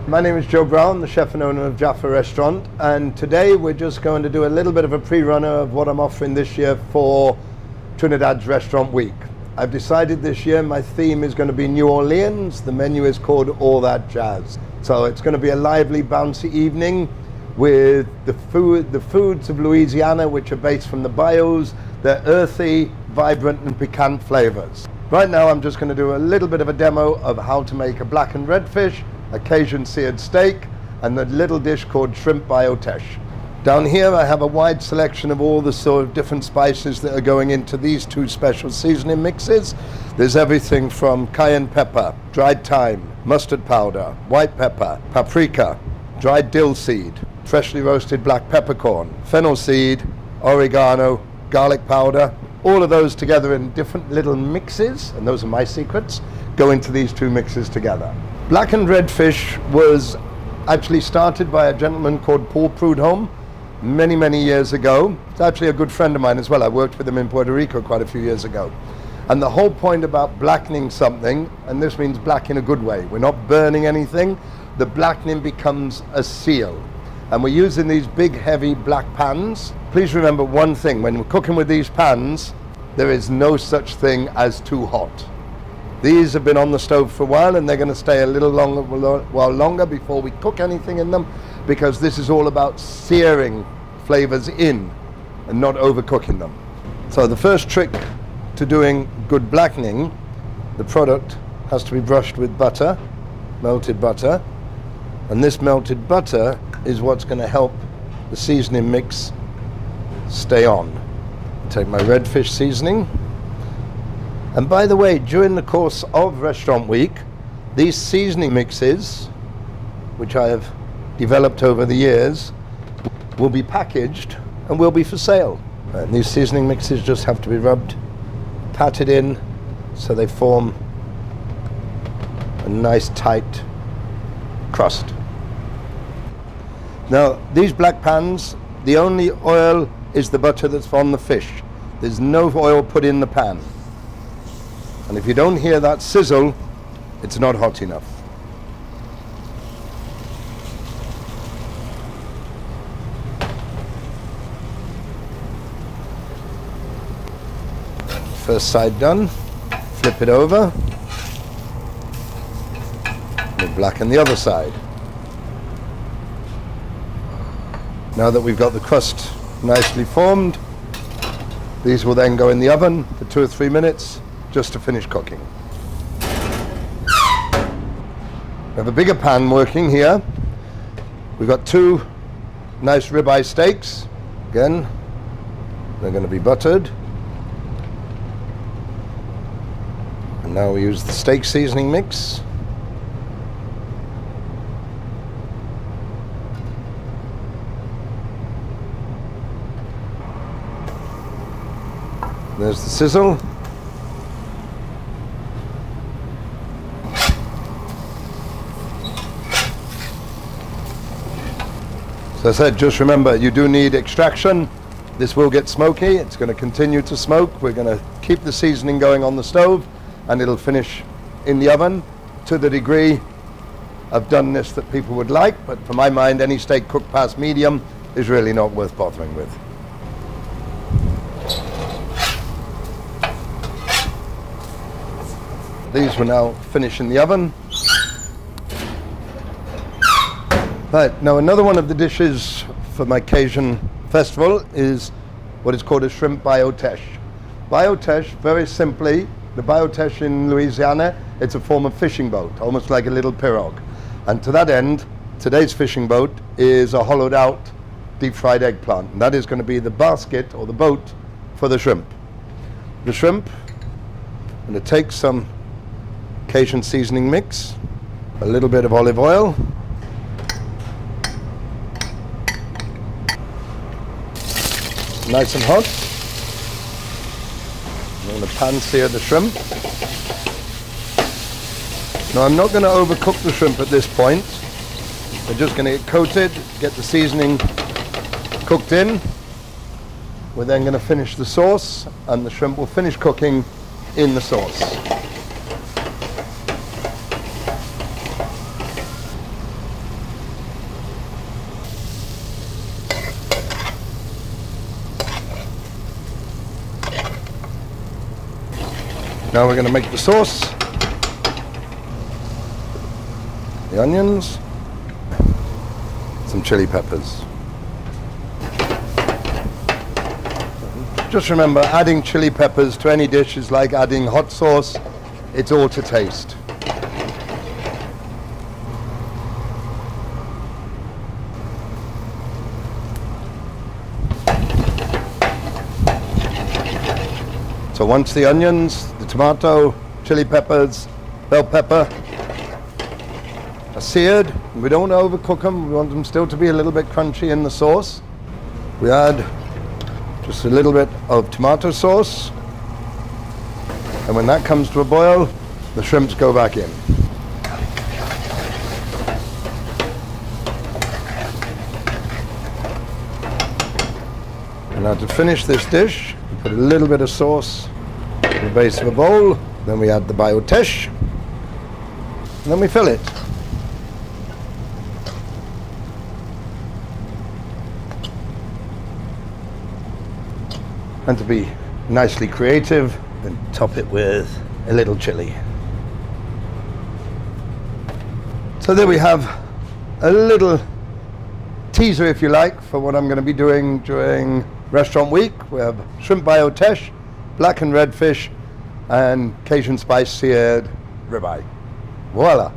My name is Joe Brown, the chef and owner of Jaffa Restaurant, and today we're just going to do a little bit of a pre-runner of what I'm offering this year for Trinidad's Restaurant Week. I've decided this year my theme is going to be New Orleans. The menu is called All That Jazz. So it's going to be a lively, bouncy evening with the foods of Louisiana, which are based from the bayous. They're earthy, vibrant and piquant flavors. Right now I'm just going to do a little bit of a demo of how to make a blackened redfish, a Cajun seared steak, and a little dish called shrimp biotesh. Down here I have a wide selection of all the sort of different spices that are going into these two special seasoning mixes. There's everything from cayenne pepper, dried thyme, mustard powder, white pepper, paprika, dried dill seed, freshly roasted black peppercorn, fennel seed, oregano, garlic powder. All of those together in different little mixes, and those are my secrets, go into these two mixes together. Blackened redfish was actually started by a gentleman called Paul Prudhomme many years ago. It's actually a good friend of mine as well. I worked with him in Puerto Rico quite a few years ago. And the whole point about blackening something, and this means black in a good way, we're not burning anything, the blackening becomes a seal. And we're using these big heavy black pans. Please remember one thing, when we're cooking with these pans, there is no such thing as too hot. These have been on the stove for a while and they're going to stay a little while longer before we cook anything in them, because this is all about searing flavors in and not overcooking them. So the first trick to doing good blackening, the product has to be brushed with butter, melted butter, and this melted butter is what's going to help the seasoning mix stay on. Take my redfish seasoning. And by the way, during the course of Restaurant Week, these seasoning mixes, which I have developed over the years, will be packaged and will be for sale. And these seasoning mixes just have to be rubbed, patted in, so they form a nice tight crust. Now, these black pans, the only oil is the butter that's on the fish. There's no oil put in the pan. And if you don't hear that sizzle, it's not hot enough. First side done, flip it over, we'll blacken the other side. Now that we've got the crust nicely formed, these will then go in the oven for 2 or 3 minutes just to finish cooking. We have a bigger pan working here. We've got 2 nice ribeye steaks. Again, they're going to be buttered. And now we use the steak seasoning mix. There's the sizzle. As I said, just remember, you do need extraction. This will get smoky. It's going to continue to smoke. We're going to keep the seasoning going on the stove, and it'll finish in the oven to the degree of doneness that people would like. But for my mind, any steak cooked past medium is really not worth bothering with. These will now finish in the oven. Right, now another one of the dishes for my Cajun festival is what is called a shrimp biotesh. Biotesh, very simply, the biotesh in Louisiana, it's a form of fishing boat, almost like a little pirogue. And to that end, today's fishing boat is a hollowed out deep fried eggplant. And that is going to be the basket or the boat for the shrimp. The shrimp, I'm going to take some Cajun seasoning mix, a little bit of olive oil, nice and hot. I'm going to pan sear the shrimp. Now I'm not going to overcook the shrimp at this point. We're just going to get coated, get the seasoning cooked in. We're then going to finish the sauce, and the shrimp will finish cooking in the sauce. Now we're going to make the sauce. The onions, some chili peppers. Just remember, adding chili peppers to any dish is like adding hot sauce. It's all to taste. So once the onions, the tomato, chili peppers, bell pepper are seared, we don't overcook them, we want them still to be a little bit crunchy in the sauce. We add just a little bit of tomato sauce, and when that comes to a boil, the shrimps go back in. And now to finish this dish, we put a little bit of sauce in the base of a bowl, then we add the biotesh, and then we fill it. And to be nicely creative, then top it with a little chili. So there we have a little teaser, if you like, for what I'm going to be doing during Restaurant Week. We have shrimp biotesh, black and red fish, and Cajun spice seared ribeye. Voila!